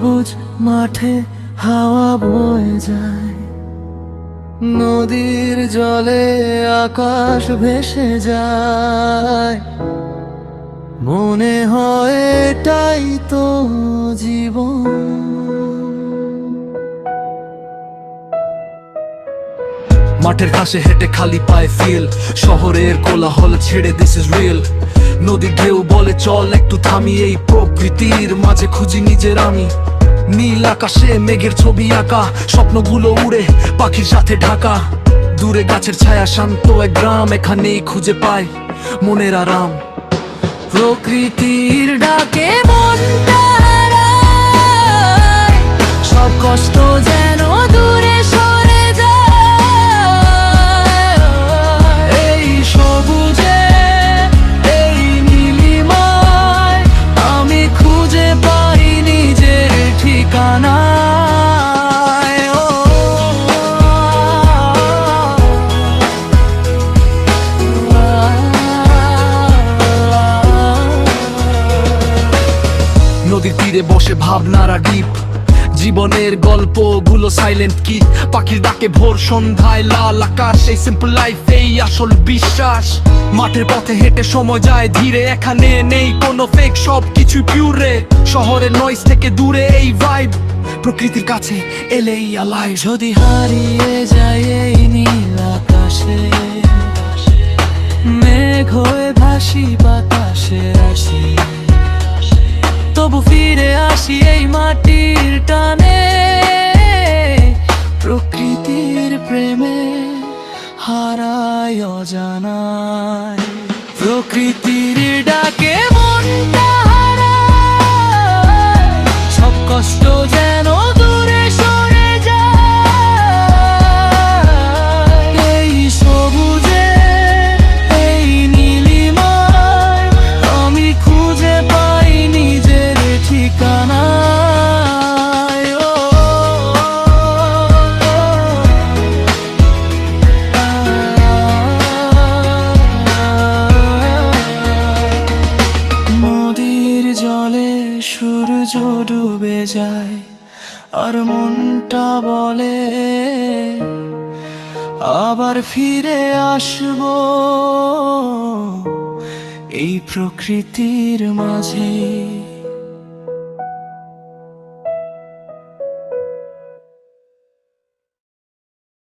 সবুজ মাঠে হাওয়া বয়ে যায়, নদীর জলে আকাশ ভেসে যায়। মনে হয় এটাই তো জীবন। মাঠের ঘাসে হেঁটে খালি পায়ে ফিল, শহরের কোলাহল ছেড়ে দিস ইজ রিয়েল। নদীর ঢেউ বলে চল একটু থামি, এই প্রকৃতির মাঝে খুঁজি নিজের আমি। নীল আকাশে মেঘের ছবি আঁকা, স্বপ্নগুলো উড়ে পাখির সাথে ঢাকা। দূরে গাছের ছায়া, শান্ত এক গ্রাম, এখানেই খুঁজে পাই মনের আরাম। প্রকৃতির ডাকে মনটা হারায়, সব কষ্ট যেন দূরে সরে যায়। এই সবুজে, এই নীলিমায় আমি খুঁজে পাই নিজের ঠিকানা। নদীর তীরে বসে ভাবনারা ডিপ, জীবনের গল্পগুলো সাইলেন্ট কি। পাখির ডাকে ভোর সন্ধ্যায় লাল আকাশ, এই সিম্পল লাইফ এই আসল বিশ্বাস। মাঠের পথে হেঁটে সময় যায় ধীরে, এখানে নেই কোনো ফেক, সব কিছু পিউরে। শহরের নয়েজ থেকে দূরে এই ভাইব, প্রকৃতির কাছে এলেই আলাই। যদি হারিয়ে যায় এই নীল আকাশে, মেঘ হয়ে ভাসি বাতাসে আসি, তবু ফিরে আসি এই মাটির টানে। প্রকৃতির প্রেমে হারাই অজানায়, প্রকৃতির ডাকে মনটা হারায়, সব কষ্ট যেন দূরে সরে যায়। এই সবুজে, এই নীলিমায় আমি খুঁজে পাই নিজের ঠিকানা। নদীর জলে সূর্য ডুবে যায়, আর মনটা বলে আবার ফিরে আসবো এই প্রকৃতির মাঝে।